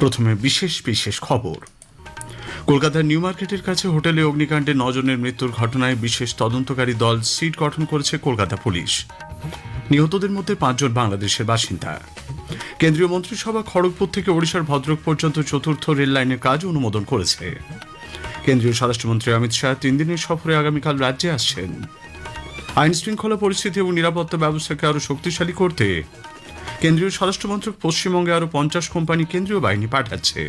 প্রথমে বিশেষ বিশেষ খবর। কলকাতার নিউ মার্কেটের কাছে হোটেলে অগ্নিকাণ্ডে 9 জনের মৃত্যুর ঘটনায় বিশেষ তদন্তকারী দল সিট গঠন করেছে কলকাতা পুলিশ। নিহতদের মধ্যে 5 জন বাংলাদেশের বাসিন্দা। কেন্দ্রীয় মন্ত্রিসভা খড়গপুর থেকে ওড়িশার ভদ্রক পর্যন্ত চতুর্থ রেল লাইনের কাজ অনুমোদন করেছে। কেন্দ্রীয় স্বরাষ্ট্রমন্ত্রী অমিত শাহ 3 দিনের সফরে আগামীকাল রাজ্যে আসছেন। আইন শৃঙ্খলা পরিস্থিতি এবং নিরাপত্তা ব্যবস্থাকে আরও শক্তিশালী করতে কেন্দ্রীয় স্বরাষ্ট্রমন্ত্রক পশ্চিমবঙ্গে আরও 50 কোম্পানি কেন্দ্রীয় বাহিনী পাঠাচ্ছে।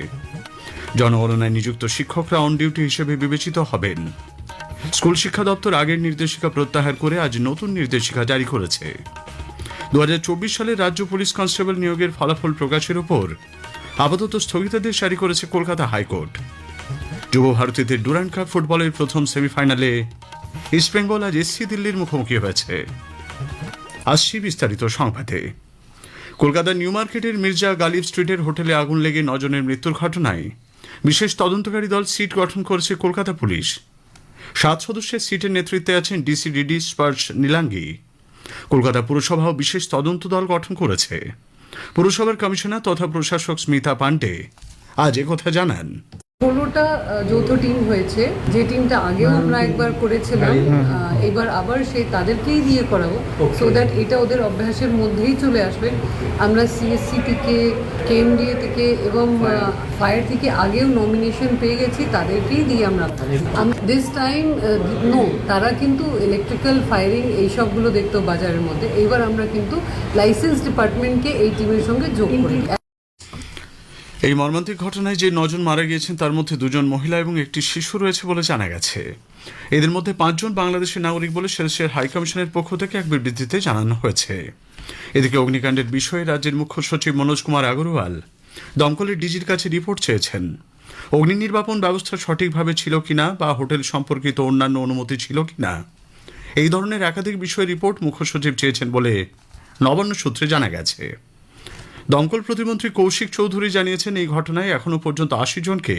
জনগণনায় নিযুক্ত শিক্ষকরা অন ডিউটি হিসেবে বিবেচিত হবেন। স্কুল শিক্ষা দপ্তর আগের নির্দেশিকা প্রত্যাহার করে আজ নতুন নির্দেশিকা জারি করেছে। 2024 সালে রাজ্য পুলিশ কনস্টেবল নিয়োগের ফলাফল প্রকাশের উপর আপাতত স্থগিতাদেশ জারি করেছে কলকাতা হাইকোর্ট। যুব ভারতীদের ডুরান্ড কাপ ফুটবলের প্রথম সেমিফাইনালে ইস্টবেঙ্গল আজ এসসি দিল্লির মুখোমুখি হয়েছে। আসছি বিস্তারিত সংবাদে। কলকাতার নিউ মার্কেটের মির্জা গালিব স্ট্রিটের হোটেলে আগুন লেগে 9 জনের মৃত্যুর ঘটনায় বিশেষ তদন্তকারী দল সিট গঠন করেছে কলকাতা পুলিশ। 7 সদস্যের সিটের নেতৃত্বে আছেন ডিসি স্পর্শ নীলাঙ্গী। কলকাতা পুরসভাও বিশেষ তদন্ত দল গঠন করেছে। পুরসভার কমিশনার তথা প্রশাসক স্মিতা পান্ডে আজ একথা জানান। 16টা যৌথ টিম হয়েছে, যে টিমটা আগেও আমরা একবার করেছিলাম, এবার আবার তাদেরকেই দিয়ে করাবো, সো দ্যাট এটা ওদের অভ্যাসের মধ্যেই চলে আসবে। আমরা সিএসসি থেকে, কেএমডিএ থেকে এবং ফায়ার থেকে আগেও নমিনেশন পেয়ে গেছি, তাদেরকেই দিয়ে আমরা দিস টাইম নো, তারা কিন্তু ইলেকট্রিক্যাল ফায়ারিং এইসবগুলো দেখতো বাজারের মধ্যে। এবার আমরা কিন্তু লাইসেন্স ডিপার্টমেন্টকে এই টিমের সঙ্গে যোগ করি। এই মর্মান্তিক ঘটনায় যে 9 জন মারা গিয়েছেন তার মধ্যে 2 জন মহিলা এবং একটি শিশু রয়েছে বলে জানা গেছে। এদের মধ্যে 5 জন বাংলাদেশের নাগরিক বলে সেলসিয়ার হাইকমিশনের পক্ষ থেকে এক বিবৃতিতে জানানো হয়েছে। এদিকে অগ্নিকাণ্ডের বিষয়ে রাজ্যের মুখ্য সচিব মনোজ কুমার আগরওয়াল দমকলের ডিজির কাছে রিপোর্ট চেয়েছেন। অগ্নি নির্বাপন ব্যবস্থা সঠিকভাবে ছিল কিনা বা হোটেল সম্পর্কিত অন্যান্য অনুমতি ছিল কিনা, এই ধরনের একাধিক বিষয়ে রিপোর্ট মুখ্য সচিব চেয়েছেন বলে নবান্ন সূত্রে জানা গেছে। দমকল প্রতিমন্ত্রী কৌশিক চৌধুরী জানিয়েছেন, এই ঘটনায় এখনো পর্যন্ত 80 জনকে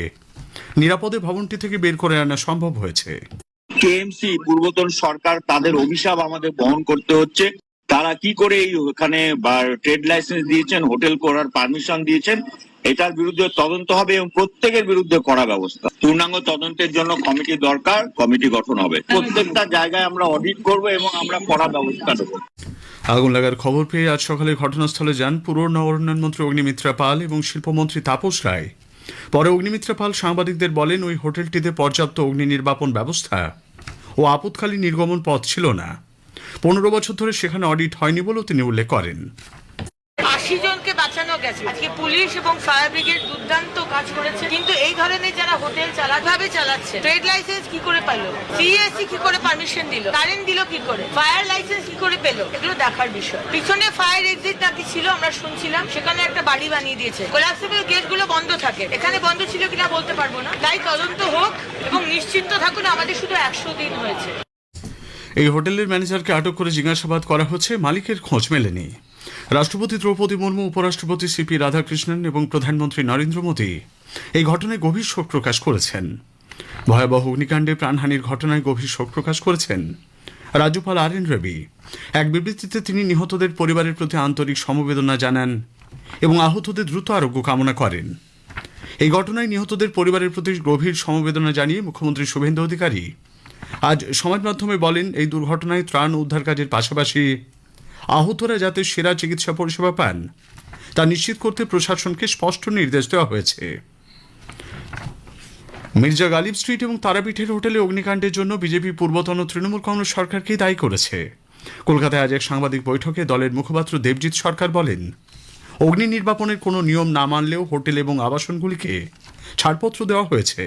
নিরাপদে ভবনটি থেকে বের করে আনা সম্ভব হয়েছে। কেএমসি পূর্বতন সরকার, তাদের অভিশাপ আমাদের বহন করতে হচ্ছে। তারা কি করে ওখানে ট্রেড লাইসেন্স দিয়েছেন, হোটেল করার পারমিশন দিয়েছেন, এটার বিরুদ্ধে তদন্ত হবে এবং প্রত্যেকের বিরুদ্ধে কড়া ব্যবস্থা। পূর্ণাঙ্গ তদন্তের জন্য কমিটি দরকার, কমিটি গঠন হবে। প্রত্যেকটা জায়গায় আমরা অডিট করব এবং আমরা কড়া ব্যবস্থা নেব। আগুন লাগার খবর পেয়ে আজ সকালে ঘটনাস্থলে যান পুর নগরোন্নয়ন মন্ত্রী অগ্নিমিত্রা পাল এবং শিল্পমন্ত্রী তাপস রায়। পরে অগ্নিমিত্রা পাল সাংবাদিকদের বলেন, ওই হোটেলটিতে পর্যাপ্ত অগ্নি নির্বাপন ব্যবস্থা ও আপৎকালীন নির্গমন পথ ছিল না। 15 বছর ধরে সেখানে অডিট হয়নি বলেও তিনি উল্লেখ করেন। 80 জনকে বাঁচানো গেছে। আজকে পুলিশ এবং ফায়ার ব্রিগেড দুর্দান্ত কাজ করেছে, কিন্তু এই ধরনের যারা হোটেল চালাচ্ছে, ট্রেড লাইসেন্স কি করে পেলো, সিএসসি কি করে পারমিশন দিল, কারেন্ট দিল কি করে, ফায়ার লাইসেন্স কি করে পেলো, এগুলো দেখার বিষয়। পিছনে ফায়ার এক্সিট নাকি ছিল, আমরা শুনছিলাম সেখানে একটা বাড়ি বানিয়ে দিয়েছে। কোলাপসিবল গেট গুলো বন্ধ থাকে, এখানে বন্ধ ছিল কিনা বলতে পারবো না। তাই তদন্ত হোক এবং নিশ্চিন্ত থাকুন, আমাদের শুধু 100 দিন হয়েছে। এই হোটেলের ম্যানেজারকে আটক করে জিজ্ঞাসাবাদ করা হচ্ছে, মালিকের খোঁজ মেলেনি। রাষ্ট্রপতি দ্রৌপদী মুর্মু, উপরাষ্ট্রপতি সিপি রাধাকৃষ্ণন এবং প্রধানমন্ত্রী নরেন্দ্র মোদী এই ঘটনায় গভীর শোক প্রকাশ করেছেন। ভয়াবহ অগ্নিকাণ্ডে প্রাণহানির ঘটনায় গভীর শোক প্রকাশ করেছেন রাজ্যপাল RN রবি। এক বিবৃতিতে তিনি নিহতদের পরিবারের প্রতি আন্তরিক সমবেদনা জানান এবং আহতদের দ্রুত আরোগ্য কামনা করেন। এই ঘটনায় নিহতদের পরিবারের প্রতি গভীর সমবেদনা জানিয়ে মুখ্যমন্ত্রী শুভেন্দু অধিকারী আজ সমাজ মাধ্যমে বলেন, এই দুর্ঘটনায় ত্রাণ উদ্ধার কাজের পাশাপাশি আহতরা যাতে সেরা চিকিৎসা পরিষেবা পান তা নিশ্চিত করতে প্রশাসনকে স্পষ্ট নির্দেশ দেওয়া হয়েছে। মির্জা গালিব স্ট্রিট এবং তারাপীঠের হোটেলে অগ্নিকাণ্ডের জন্য বিজেপি পূর্বতন তৃণমূল কংগ্রেস সরকারকেই দায়ী করেছে। কলকাতায় আজ এক সাংবাদিক বৈঠকে দলের মুখপাত্র দেবজিৎ সরকার বলেন, অগ্নি নির্বাপনের কোনো নিয়ম না মানলেও হোটেল এবং আবাসনগুলিকে ছাড়পত্র দেওয়া হয়েছে।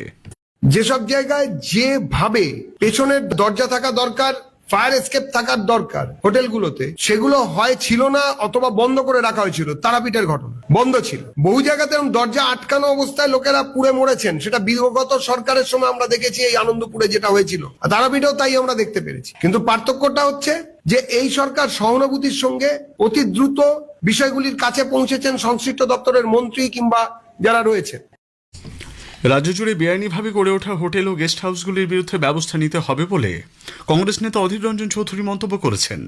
যেসব জায়গায় যেভাবে পেছনের দরজা থাকা দরকার, ফায়ার এসকেপ থাকার দরকার হোটেলগুলোতে, সেগুলো হয় ছিল না অথবা বন্ধ করে রাখা হয়েছিল। তারাপীঠের ঘটনা বন্ধ ছিল, বহু জায়গাতে দরজা আটকানো অবস্থায় লোকেরা পুড়ে মরেছেন। সেটা বিগত সরকারের সময় আমরা দেখেছি, এই আনন্দপুরে যেটা হয়েছিল, তারাপীঠেও তাই আমরা দেখতে পেরেছি। কিন্তু পার্থক্যটা হচ্ছে যে এই সরকার সহানুভূতির সঙ্গে অতি দ্রুত বিষয়গুলির কাছে পৌঁছেছেন সংশ্লিষ্ট দপ্তরের মন্ত্রী কিংবা যারা রয়েছেন। রাজ্য জুড়ে বেআইনিভাবে গড়ে ওঠা হোটেল ও গেস্ট হাউসগুলির বিরুদ্ধে ব্যবস্থা নিতে হবে বলে কংগ্রেস নেতা অধীর রঞ্জন চৌধুরী মন্তব্য করেছেন।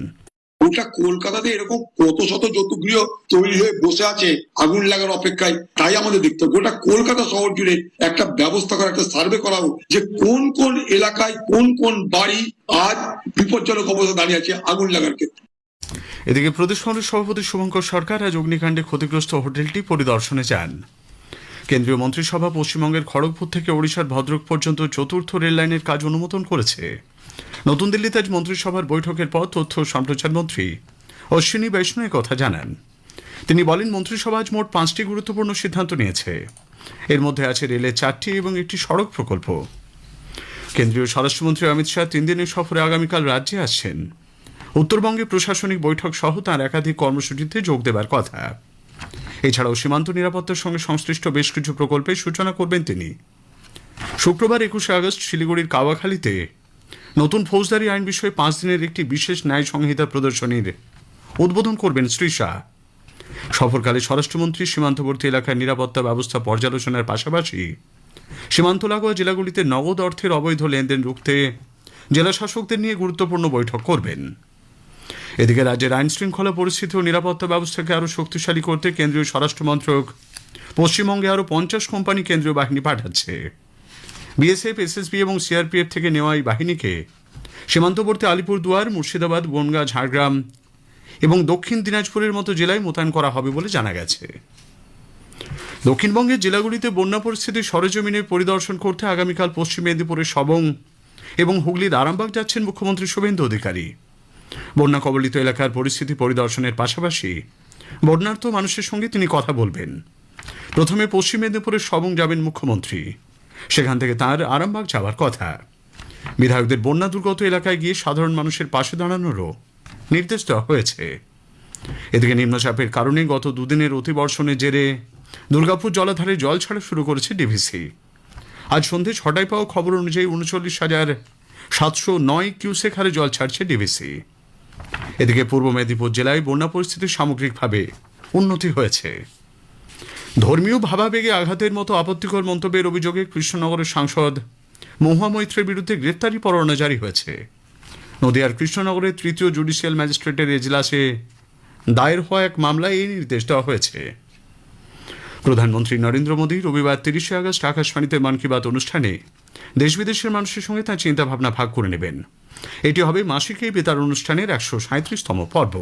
ওটা কলকাতাতে এরকম কত শত যৌতুগৃহ তৈরি হয়ে বসে আছে আগুন লাগার অপেক্ষায়, তাই আমাদের দেখতে হবে গোটা কলকাতা শহর জুড়ে একটা ব্যবস্থা করা, একটা সার্ভে করা হোক যে কোন কোন এলাকায় কোন কোন বাড়ি আজ বিপজ্জনক অবস্থা দাঁড়িয়ে আছে আগুন লাগার ক্ষেত্রে। এদিকে প্রদেশ কংগ্রেস সভাপতি শুভঙ্কর সরকার আজ অগ্নিকাণ্ডে ক্ষতিগ্রস্ত হোটেলটি পরিদর্শনে যান। কেন্দ্রীয় মন্ত্রিসভা পশ্চিমবঙ্গের খড়গপুর থেকে ওড়িশার ভদ্রক পর্যন্ত চতুর্থ রেল লাইনের কাজ অনুমোদন করেছে। নতুন দিল্লিতে আজ মন্ত্রিসভার বৈঠকের পর তথ্য ও সম্প্রচার মন্ত্রী অশ্বিনী বৈষ্ণব কথা জানান। তিনি বলেন, মন্ত্রিসভা আজ মোট 5টি গুরুত্বপূর্ণ সিদ্ধান্ত নিয়েছে। এর মধ্যে আছে রেলের 4টি এবং একটি সড়ক প্রকল্প। কেন্দ্রীয় স্বরাষ্ট্রমন্ত্রী অমিত শাহ 3 দিনের সফরে আগামীকাল রাজ্যে আসছেন। উত্তরবঙ্গে প্রশাসনিক বৈঠক সহ তাঁর একাধিক কর্মসূচিতে যোগ দেবার কথা। এছাড়াও সীমান্ত নিরাপত্তার সঙ্গে সংশ্লিষ্ট বেশ কিছু প্রকল্পের সূচনা করবেন তিনি। শুক্রবার 21 আগস্ট শিলিগুড়ির কাওয়াখালীতে নতুন ফৌজদারি আইন বিষয়ে 5 দিনের একটি বিশেষ ন্যায় সংহিতা প্রদর্শনীর উদ্বোধন করবেন শ্রী শাহ। সফরকালে স্বরাষ্ট্রমন্ত্রী সীমান্তবর্তী এলাকার নিরাপত্তা ব্যবস্থা পর্যালোচনার পাশাপাশি সীমান্ত লাগোয়া জেলাগুলিতে নগদ অর্থের অবৈধ লেনদেন রুখতে জেলা শাসকদের নিয়ে গুরুত্বপূর্ণ বৈঠক করবেন। এদিকে রাজ্যের আইন শৃঙ্খলা পরিস্থিতি ও নিরাপত্তা ব্যবস্থাকে আরও শক্তিশালী করতে কেন্দ্রীয় স্বরাষ্ট্র মন্ত্রক পশ্চিমবঙ্গে আরও 50 কোম্পানি কেন্দ্রীয় বাহিনী পাঠাচ্ছে। বিএসএফ, এসএসবি এবং সিআরপিএফ থেকে নেওয়া এই বাহিনীকে সীমান্তবর্তী আলিপুরদুয়ার, মুর্শিদাবাদ, বনগাঁ, ঝাড়গ্রাম এবং দক্ষিণ দিনাজপুরের মতো জেলায় মোতায়েন করা হবে বলে জানা গেছে। দক্ষিণবঙ্গের জেলাগুলিতে বন্যা পরিস্থিতি সরেজমিনে পরিদর্শন করতে আগামীকাল পশ্চিম মেদিনীপুরের সবং এবং হুগলির আরামবাগ যাচ্ছেন মুখ্যমন্ত্রী শুভেন্দু অধিকারী। বন্যা কবলিত এলাকার পরিস্থিতি পরিদর্শনের পাশাপাশি বন্যার্ত মানুষের সঙ্গে তিনি কথা বলবেন। প্রথমে পশ্চিম মেদিনীপুরের সবং যাবেন মুখ্যমন্ত্রী, সেখান থেকে তাঁর আরামবাগ যাওয়ার কথা। বিধায়কদের বন্যা দুর্গত এলাকায় গিয়ে সাধারণ মানুষের পাশে দাঁড়ানোরও নির্দেশ দেওয়া হয়েছে। এদিকে নিম্নচাপের কারণে গত দুদিনের অতিবর্ষণের জেরে দুর্গাপুর জলাধারে জল ছাড়া শুরু করেছে ডিভিসি। আজ সন্ধ্যে 6টায় পাওয়া খবর অনুযায়ী 39,709 কিউসেক হারে জল ছাড়ছে ডিভিসি। এদিকে পূর্ব মেদিনীপুর জেলায় বন্যা পরিস্থিতি সামগ্রিকভাবে উন্নতি হয়েছে। ধর্মীয় ভাবাবেগে আঘাতের মতো আপত্তিকর মন্তব্যের অভিযোগে কৃষ্ণনগরের সাংসদ মহুয়া মৈত্রের বিরুদ্ধে গ্রেপ্তারি পরোয়ানা জারি হয়েছে। নদিয়ার কৃষ্ণনগরের 3য় জুডিশিয়াল ম্যাজিস্ট্রেটের এজলাসে দায়ের হওয়া এক মামলায় এই নির্দেশ দেওয়া হয়েছে। প্রধানমন্ত্রী নরেন্দ্র মোদী রবিবার 30 আগস্ট আকাশবাণীতে মন কি বাত অনুষ্ঠানে দেশ বিদেশের মানুষের সঙ্গে তাঁর চিন্তাভাবনা ভাগ করে নেবেন। এটি হবে মাসিক এই বেতার অনুষ্ঠানের 137তম পর্ব।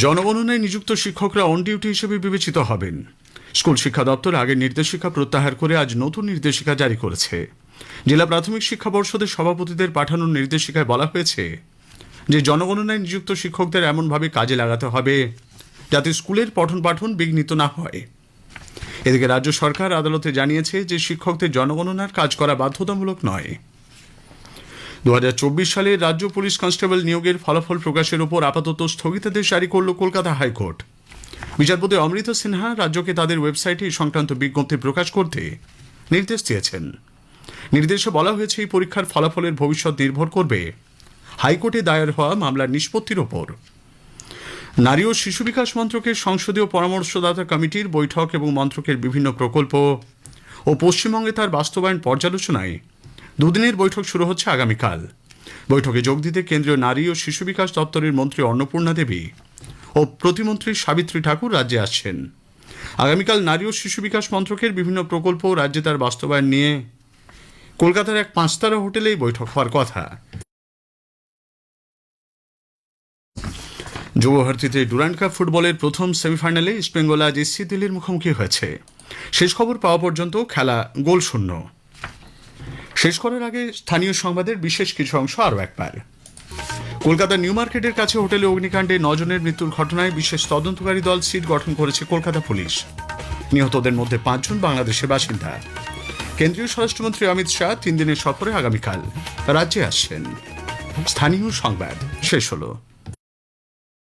জনগণনায় নিযুক্ত শিক্ষকরা অন ডিউটি হিসেবে বিবেচিত হবেন। স্কুল শিক্ষা দপ্তর আগের নির্দেশিকা প্রত্যাহার করে আজ নতুন নির্দেশিকা জারি করেছে। জেলা প্রাথমিক শিক্ষা পর্ষদের সভাপতিদের পাঠানোর নির্দেশিকায় বলা হয়েছে যে জনগণনায় নিযুক্ত শিক্ষকদের এমনভাবে কাজে লাগাতে হবে যাতে স্কুলের পঠন পাঠন বিঘ্নিত না হয়। এদিকে রাজ্য সরকার আদালতে জানিয়েছে যে শিক্ষকদের জনগণনার কাজ করা বাধ্যতামূলক নয়। 2024 সালে রাজ্য পুলিশ কনস্টেবল নিয়োগের ফলাফল প্রকাশের উপর আপাতত স্থগিতাদেশ জারি করল কলকাতা হাইকোর্ট। বিচারপতি অমৃতা সিনহা রাজ্যকে তাদের ওয়েবসাইটে এই সংক্রান্ত বিজ্ঞপ্তি প্রকাশ করতে নির্দেশ দিয়েছেন। নির্দেশে বলা হয়েছে এই পরীক্ষার ফলাফলের ভবিষ্যৎ নির্ভর করবে হাইকোর্টে দায়ের হওয়া মামলার নিষ্পত্তির ওপর। নারী ও শিশু বিকাশ মন্ত্রকের সংসদীয় পরামর্শদাতা কমিটির বৈঠক এবং মন্ত্রকের বিভিন্ন প্রকল্প ও পশ্চিমবঙ্গে তার বাস্তবায়ন পর্যালোচনায় দুদিনের বৈঠক শুরু হচ্ছে আগামীকাল। বৈঠকে যোগ দিতে কেন্দ্রীয় নারী ও শিশু বিকাশ দপ্তরের মন্ত্রী অন্নপূর্ণা দেবী ও প্রতিমন্ত্রী সাবিত্রী ঠাকুর রাজ্যে আসছেন। আগামীকাল নারী ও শিশু বিকাশ মন্ত্রকের বিভিন্ন প্রকল্প ও রাজ্যে তার বাস্তবায়ন নিয়ে কলকাতার এক 5-তারা হোটেলেই বৈঠক হওয়ার কথা। যুবভারতীতে ডুরান্ড কাপ ফুটবলের প্রথম সেমিফাইনালে ইস্টবেঙ্গল আজ এসসি দিল্লির মুখোমুখি হয়েছে। শেষ খবর পাওয়া পর্যন্ত খেলা গোলশূন্য। শেষ করার আগে স্থানীয় সংবাদের বিশেষ কিছু অংশ আরও একবার। কলকাতার নিউ মার্কেটের কাছে হোটেলে অগ্নিকাণ্ডে 9 জনের মৃত্যুর ঘটনায় বিশেষ তদন্তকারী দল সিট গঠন করেছে কলকাতা পুলিশ। নিহতদের মধ্যে 5 জন বাংলাদেশের বাসিন্দা। কেন্দ্রীয় স্বরাষ্ট্রমন্ত্রী অমিত শাহ 3 দিনের সফরে আগামীকাল রাজ্যে আসছেন। স্থানীয় সংবাদ শেষ হলো।